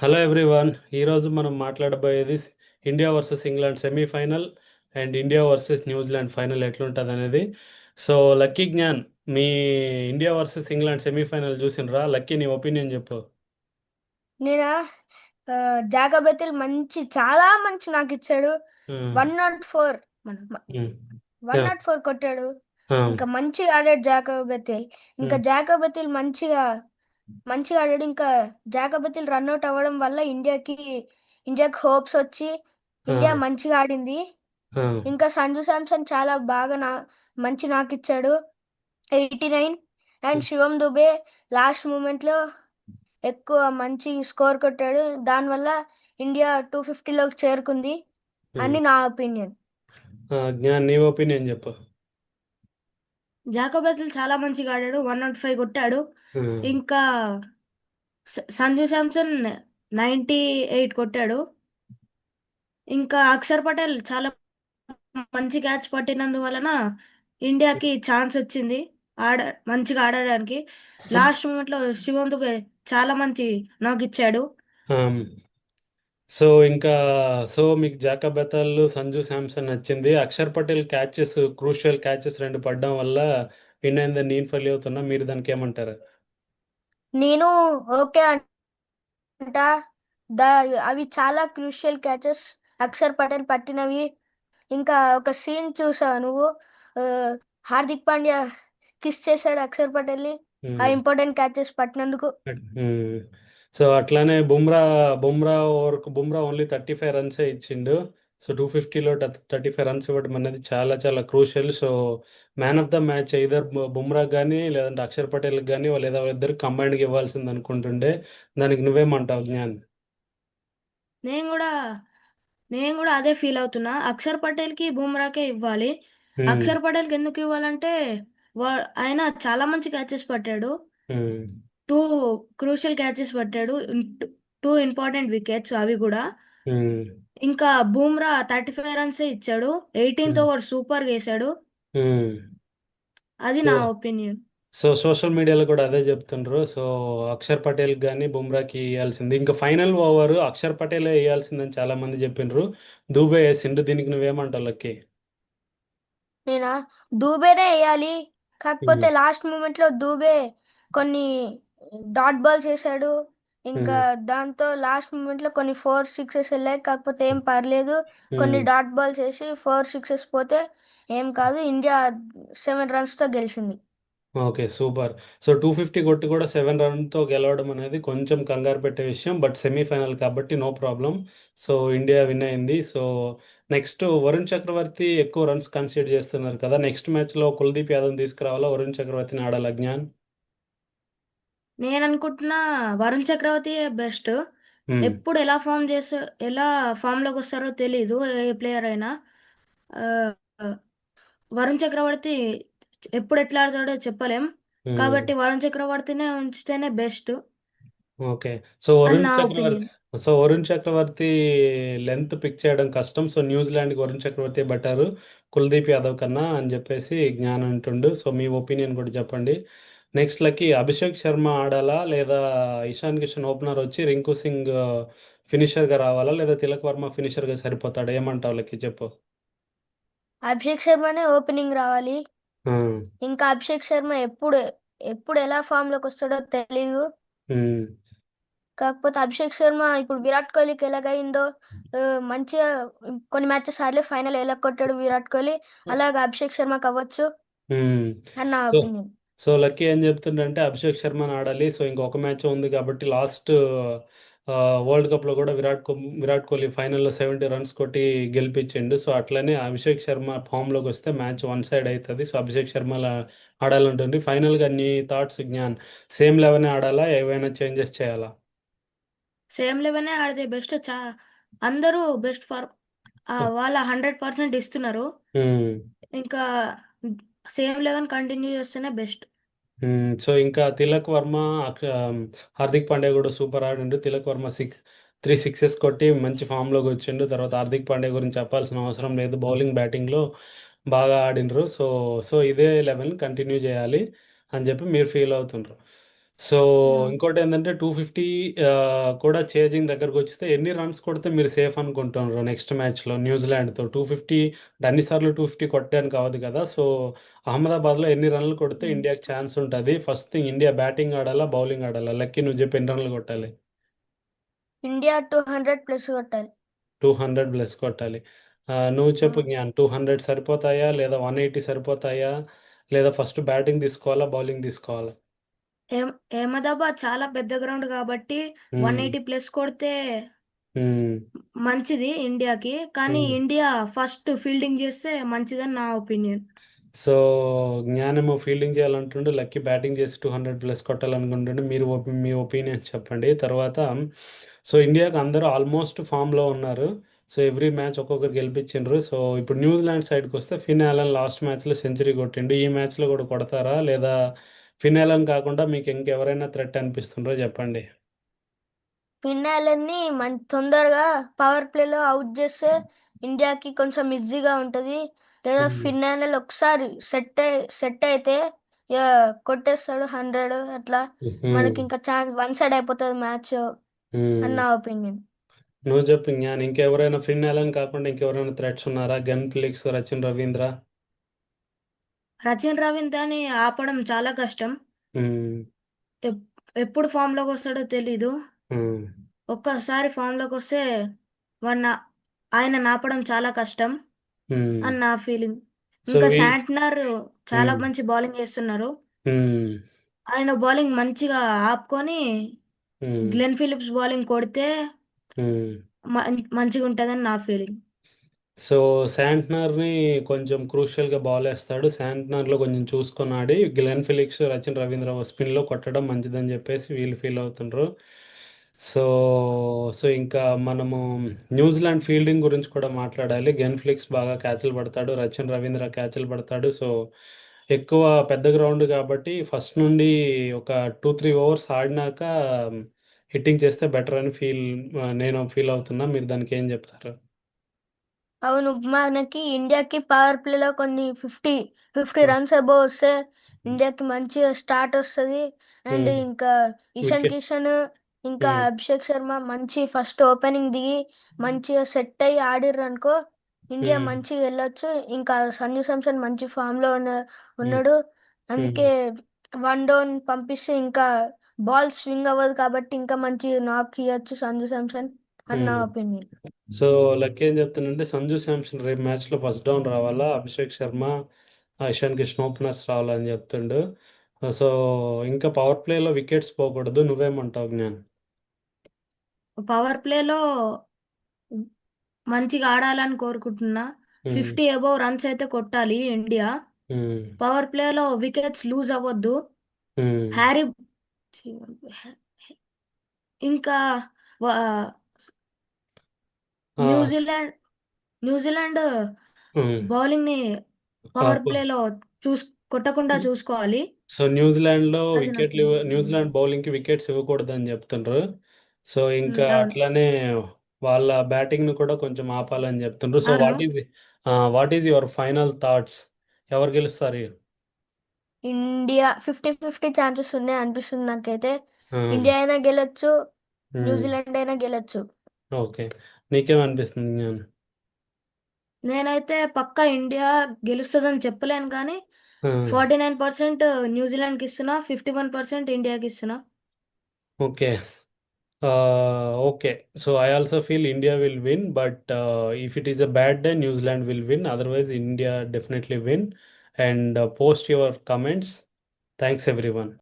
Hello everyone. ఈరోజు మనం మాట్లాడబోయేది India versus England semifinal and India versus New Zealand final ఎట్లుంటుంది అనేది. సో లక్కీ జ్ఞాన్, మీ ఇండియా వర్సెస్ ఇంగ్లాండ్ సెమీఫైనల్ చూసిండ్రా? లక్కీ, నీ ఒపీనియన్ చెప్పు. నేనా జాగబెత్తిల్ చాలా మంచి నాకు ఇచ్చాడు. Um, 104 um, one yeah, nought four కొట్టాడు. ఉమ్, ఇంకా మంచిగా ఆడాడు జాకబెత్తిల్. ఇంకా ఉమ్, జాకబెత్తిల్ మంచిగా మంచిగా ఆడాడు. ఇంకా జాకబెత్తిల్ రన్అట్ అవ్వడం వల్ల ఇండియాకి హోప్స్ వచ్చి ఆ, ఇండియా మంచిగా ఆడింది. ఆ, ఇంకా సంజు శాంసన్ చాలా బాగా మంచి నాకు ఇచ్చాడు, 89. And Shivam Dube last moment లో ఎక్కువ మంచి స్కోర్ కొట్టాడు. దానివల్ల ఇండియా 250లోకి చేరుకుంది ఉమ్. అని నా ఒపీనియన్. జ్ఞాన్, నీ ఒపీనియన్ చెప్పు. జాకోబెత్ల్ చాలా మంచిగా ఆడాడు, 105 కొట్టాడు. ఉమ్, ఇంకా సంజు శాంసన్ 98 కొట్టాడు. ఇంకా అక్షర్ పటేల్ చాలా మంచి క్యాచ్ పట్టినందువలన ఇండియాకి ఛాన్స్ వచ్చింది ఆడ మంచిగా ఆడడానికి. లాస్ట్ మూమెంట్ లో శివం దుబే చాలా మంచి నాకు ఇచ్చాడు. ఆమ్. సో ఇంకా సో మీకు జాకా బెతల్, సంజు శాంసన్ నచ్చింది. Axar Patel catches, crucial catches రెండు పడడం వల్ల విన్ అయిందని నేను ఫెయిల్ అవుతున్నా. మీరు దానికి ఏమంటారు? నేను ఓకే అంట. ద అవి చాలా క్రూషియల్ క్యాచెస్ అక్షర్ పటేల్ పట్టినవి. ఇంకా ఒక సీన్ చూసావు నువ్వు? ఆ, హార్దిక్ పాండ్యా కిస్ చేశాడు అక్షర్ పటేల్ ని ఆ ఉమ్, ఇంపార్టెంట్ క్యాచెస్ పట్టినందుకు. ఉమ్. సో అట్లానే బుమ్రా ఓన్లీ 35 రన్సే ఇచ్చిండు. సో 250లో 35 రన్స్ ఇవ్వడం అనేది చాలా చాలా crucial. So man of the match either Bumrah కానీ లేదంటే అక్షర్ పటేల్కి కానీ లేదా ఇద్దరు కంబైన్డ్గా ఇవ్వాల్సింది అనుకుంటుండే. దానికి నువ్వేమంటావు జ్ఞాన్? నేను కూడా నేను కూడా అదే ఫీల్ అవుతున్నా. అక్షర్ పటేల్ కి బుమ్రాకే ఇవ్వాలి. ఉమ్, అక్షర్ పటేల్ కి ఎందుకు ఇవ్వాలంటే ఆయన చాలా మంచి క్యాచెస్ పట్టాడు. ఉమ్, టూ క్రూషియల్ క్యాచెస్ పట్టాడు. టూ ఇంపార్టెంట్ వికెట్స్ అవి కూడా. ఉమ్, ఇంకా బూమ్రా 35 రన్సే ఇచ్చాడు. 18th ఉమ్, ఓవర్ సూపర్ వేశాడు. ఉమ్. అది సో నా ఒపీనియన్. సో సోషల్ మీడియాలో కూడా అదే చెప్తుండ్రు. సో అక్షర్ పటేల్ కానీ బుమ్రాకి వేయాల్సింది. ఇంకా ఫైనల్ ఓవర్ అక్షర్ పటేల్ వేయాల్సిందని చాలా మంది చెప్పిండ్రు. దూబే వేసిండు. దీనికి నువ్వేమంటావు లక్కీ? నేనా దూబేనే వేయాలి. ఉమ్, కాకపోతే లాస్ట్ మూమెంట్ లో దూబే కొన్ని డాట్ బాల్ చేశాడు. ఇంకా ఉమ్, దాంతో లాస్ట్ మూమెంట్ లో కొన్ని 4 సిక్సెస్ వెళ్ళాయి. కాకపోతే ఏం పర్లేదు. కొన్ని ఉమ్. డాట్ బాల్ చేసి 4 సిక్సెస్ పోతే ఏం కాదు. ఇండియా 7 రన్స్ తో గెలిచింది. Okay, super. సో 250 కొట్టి కూడా 7 రన్తో గెలవడం అనేది కొంచెం కంగారు పెట్టే విషయం. బట్ సెమీఫైనల్ కాబట్టి no problem. So India win అయింది. సో నెక్స్ట్ వరుణ్ చక్రవర్తి ఎక్కువ రన్స్ కన్సిడర్ చేస్తున్నారు కదా. నెక్స్ట్ మ్యాచ్లో కుల్దీప్ యాదవ్ తీసుకురావాలా, వరుణ్ చక్రవర్తిని ఆడాలా జ్ఞాన్? నేను అనుకుంటున్నా వరుణ్ చక్రవర్తి బెస్ట్. ఉమ్, ఎప్పుడు ఎలా ఫామ్ లోకి వస్తారో తెలీదు ఏ ప్లేయర్ అయినా. ఆ, వరుణ్ చక్రవర్తి ఎప్పుడు ఎట్లా ఆడతాడో చెప్పలేం. ఉమ్. కాబట్టి వరుణ్ చక్రవర్తినే ఉంచితేనే బెస్ట్ ఓకే. సో అని వరుణ్ నా చక్రవర్తి ఒపీనియన్. సో వరుణ్ చక్రవర్తి లెంత్ పిక్ చేయడం కష్టం. సో న్యూజిలాండ్కి వరుణ్ చక్రవర్తి బెటర్ కుల్దీప్ యాదవ్ కన్నా అని చెప్పేసి జ్ఞాన్ అంటుండు. సో మీ ఒపీనియన్ కూడా చెప్పండి. నెక్స్ట్ లకి అభిషేక్ శర్మ ఆడాలా లేదా ఇషాన్ కిషన్ ఓపెనర్ వచ్చి రింకు సింగ్ ఫినిషర్గా రావాలా లేదా తిలక్ వర్మ ఫినిషర్గా సరిపోతాడా? ఏమంటావు లకి చెప్పు. అభిషేక్ శర్మనే ఓపెనింగ్ రావాలి. ఆ, ఇంకా అభిషేక్ శర్మ ఎప్పుడు ఎప్పుడు ఎలా ఫామ్ లోకి వస్తాడో తెలీదు. ఉమ్, కాకపోతే అభిషేక్ శర్మ ఇప్పుడు విరాట్ కోహ్లీకి ఎలాగైందో, ఆ, మంచిగా కొన్ని మ్యాచెస్ ఆడలే, ఫైనల్ ఎలా కొట్టాడు విరాట్ కోహ్లీ, అలాగే అభిషేక్ శర్మకి అవ్వచ్చు ఉమ్. అని నా సో ఒపీనియన్. సో లక్కీ ఏం చెప్తుండంటే అభిషేక్ శర్మని ఆడాలి. సో ఇంకొక మ్యాచ్ ఉంది కాబట్టి లాస్ట్ వరల్డ్ కప్లో కూడా విరాట్ కోహ్లీ ఫైనల్లో 70 రన్స్ కొట్టి గెలిపించిండు. సో అట్లనే అభిషేక్ శర్మ ఫామ్లోకి వస్తే మ్యాచ్ వన్ సైడ్ అవుతుంది. సో అభిషేక్ శర్మ ఆడాలంటుంది. ఫైనల్గా నీ థాట్స్ జ్ఞాన్? సేమ్ లెవెన్ ఆడాలా, ఏవైనా చేంజెస్ చేయాలా? సేమ్ లెవెనే ఆడితే బెస్ట్. అందరూ బెస్ట్ ఫర్ వాళ్ళ 100% ఇస్తున్నారు. ఉమ్. ఇంకా సేమ్ లెవెన్ కంటిన్యూ చేస్తేనే బెస్ట్. సో ఇంకా తిలక్ వర్మ, హార్దిక్ పాండ్యా కూడా సూపర్ ఆడిండు. తిలక్ వర్మ 3 సిక్సెస్ కొట్టి మంచి ఫామ్లోకి వచ్చిండు. తర్వాత హార్దిక్ పాండ్యా గురించి చెప్పాల్సిన అవసరం లేదు. బౌలింగ్ బ్యాటింగ్లో బాగా ఆడిండ్రు. సో సో ఇదే లెవెల్ కంటిన్యూ చేయాలి అని చెప్పి మీరు ఫీల్ అవుతుండ్రు. సో ఆ. ఇంకోటేందంటే 250 కూడా చేజింగ్ దగ్గరకొచ్చితే ఎన్ని రన్స్ కొడితే మీరు సేఫ్ అనుకుంటున్నారు నెక్స్ట్ మ్యాచ్‌లో న్యూజిలాండ్‌తో? 250 అంటే అన్ని సార్లు 250 కొట్టడానికి అవ్వదు కదా! సో అహ్మదాబాద్‌లో ఎన్ని రన్‌లు కొడితే హ్మ్. ఇండియాకి ఛాన్స్ ఉంటది? ఫస్ట్ థింగ్ ఇండియా బ్యాటింగ్ ఆడాలా? బౌలింగ్ ఆడాలా? లక్కీ నువ్వు చెప్పు ఎన్ని రన్‌లు కొట్టాలి? ఇండియా 200+ కొట్టాలి. 200 ప్లస్ కొట్టాలి. నువ్వు ఆ. చెప్పు జ్ఞాన్ 200 సరిపోతాయా? లేదా 180 సరిపోతాయా? లేదా ఫస్ట్ బ్యాటింగ్ తీసుకోవాలా? బౌలింగ్ తీసుకోవాలా? అహ్మదాబాద్ చాలా పెద్ద గ్రౌండ్ కాబట్టి హ్మ్. 180+ కొడితే హ్మ్. మంచిది ఇండియాకి. కానీ హ్మ్. ఇండియా ఫస్ట్ ఫీల్డింగ్ చేస్తే మంచిదని నా ఒపీనియన్. సో, జ్ఞానేమో ఫీల్డింగ్ చేయాలంటుండు. లక్కీ బ్యాటింగ్ చేసి 200 ప్లస్ కొట్టాలనుకుంటుండు. మీరు మీ ఒపీనియన్ చెప్పండి. తర్వాత సో, ఇండియాకి అందరూ ఆల్మోస్ట్ ఫామ్‌లో ఉన్నారు. సో, ఎవ్రీ మ్యాచ్ ఒక్కొక్కరు గెలిపించిండ్రు. సో, ఇప్పుడు న్యూజిలాండ్ సైడ్‌కొస్తే ఫిన్ అలన్ లాస్ట్ మ్యాచ్‌లో సెంచరీ కొట్టిండు. ఈ మ్యాచ్‌లో కూడా కొడతారా? లేదా ఫిన్ అలన్ కాకుండా మీకు ఇంకెవరైనా థ్రెట్ అనిపిస్తుండ్రో చెప్పండి? ఫిన్లాండ్‌ని తొందరగా పవర్ ప్లేలో ఔట్ జేస్తే ఇండియాకి కొంచెం ఈజీగా ఉంటది. లేదా హ్మ్. ఫిన్లాండ్ ఒకసారి సెట్ అయితే కొట్టేస్తాడు 100 అట్లా. హ్మ్. మనకింకా వన్ సైడ్ అయిపోతది మ్యాచ్ అని హ్మ్. నా ఒపీనియన్. నువ్వు చెప్పు జ్ఞాన్. ఇంకెవరైనా ఫిన్ అలన్ కాకుండా ఇంకెవరైనా థ్రెట్స్ ఉన్నారా? Glenn Phillips, Rachin Ravindra? రచిన్ రవీంద్రని ఆపడం చాలా కష్టం. హ్మ్. ఎప్ ఎప్పుడు ఫామ్‌లోకొస్తాడో తెలీదు. హ్మ్. ఒక్కసారి ఫామ్‌లోకొస్తే వాడిన ఆయనని ఆపడం చాలా కష్టం హ్మ్. అని నా ఫీలింగ్. సో, ఇంకా శాంట్నర్ చాలా హ్మ్. మంచి బౌలింగ్ ఏస్తున్నారు. హ్మ్. ఆయన బౌలింగ్ మంచిగా ఆపుకొని హ్మ్. గ్లెన్ ఫిలిప్స్ బౌలింగ్ కొడితే హ్మ్. మంచిగుంటదని నా ఫీలింగ్. సో, శాంట్నర్‌ని కొంచెం క్రూషియల్‌గా బాలేస్తాడు. శాంట్నర్‌లో కొంచెం చూసుకొని ఆడి, గ్లెన్ ఫిలిక్స్, రచిన్ రవీంద్ర స్పిన్‌లో కొట్టడం మంచిదని జెప్పేసి వీళ్ళు ఫీల్ అవుతుండ్రు. సో, ఇంకా మనము న్యూజిలాండ్ ఫీల్డింగ్ గురించి కూడా మాట్లాడాలి. గ్లెన్ ఫిలిక్స్ బాగా క్యాచులు పడతాడు. రచిన్ రవీంద్ర క్యాచులు పడతాడు. సో, ఎక్కువ పెద్ద గ్రౌండ్ కాబట్టి ఫస్ట్ నుండి ఒక 2, 3 ఓవర్స్ ఆడినాక హిట్టింగ్ చేస్తే బెటర్ అని నేను ఫీల్ అవుతున్నా. మీరు దానికేం జెప్తారు? అవును. మనకి ఇండియాకి పవర్ ప్లేలో కొన్ని 50 హ్మ్. రన్స్ అబోవ్ వస్తే ఇండియాకి మంచిగా స్టార్ట్ ఒస్తది. అండ్ హ్మ్. ఇంకా ఇషాన్ వికెట్ కిషన్, ఇంకా హ్మ్. అభిషేక్ శర్మ మంచి ఫస్ట్ ఓపెనింగ్ దిగి మంచిగా సెట్ అయ్యి ఆడిర్రనుకో ఇండియా హ్మ్. మంచిగా ఎళ్ళొచ్చు. ఇంకా సంజు శాంసన్ మంచి ఫామ్‌లో హ్మ్. ఉన్నాడు. హ్మ్. అందుకే వన్ డౌన్ పంపిస్తే ఇంకా బాల్ స్వింగ్ అవ్వదు కాబట్టి ఇంకా మంచి నాక్ ఇయ్యొచ్చు సంజు శాంసన్ అని నా హ్మ్. ఒపీనియన్. సో, లక్ ఏం చెప్తానంటే సంజు శాంసన్ రేపు మ్యాచ్‌లో ఫస్ట్ డౌన్ రావాలా. అభిషేక్ శర్మ, ఇషాన్ కిషన్ ఓపెనర్స్ రావాలని చెప్తుండు. సో, ఇంకా పవర్ ప్లేలో వికెట్స్ పోకూడదు. నువ్వేమంటావు జ్ఞాన్? పవర్ ప్లేలో మంచిగా ఆడాలని కోరుకుంటున్నా. హ్మ్. 50 అబోవ్ రన్స్ అయితే కొట్టాలి ఇండియా. హ్మ్. పవర్ ప్లేలో వికెట్స్ లూజ్ అవ్వద్దు. హ్మ్. హ్యారీ ఇంకా వ ఆ! న్యూజిలాండ్ న్యూజిలాండ్ హ్మ్. బౌలింగ్‌ని ఆ! పవర్ ప్లేలో చూస్ కొట్టకుండా చూసుకోవాలి. సో, న్యూజిలాండ్‌లో అది నా ఫీలింగ్. న్యూజిలాండ్ బౌలింగ్‌కి వికెట్స్ ఇవ్వకూడదని చెప్తుండ్రు. సో, ఇంకా అవును. అట్లనే వాళ్ళ బ్యాటింగ్‌ని కూడా కొంచెం ఆపాలని చెప్తుండ్రు. సో, అవును. What is your final thoughts? ఎవరు గెలుస్తారు? ఇండియా 50, 50 ఛాన్సెస్ ఉన్నాయి అనిపిస్తుంది నాకైతే. ఆ! ఇండియా అయినా గెలొచ్చు. హ్మ్. న్యూజిలాండ్ అయినా గెలొచ్చు. ఓకే. నీకేమనిపిస్తుంది జ్ఞాన్? నేనైతే పక్కా ఇండియా గెలుస్తదని చెప్పలేను కానీ, ఆ! 49% న్యూజిలాండ్‌కిస్తున్నా. 51% ఇండియాకిస్తున్నా. Okay. Okay. So, I also feel India will win, but if it is a bad day, New Zealand will win. Otherwise, India definitely win. And post your comments. Thanks, everyone.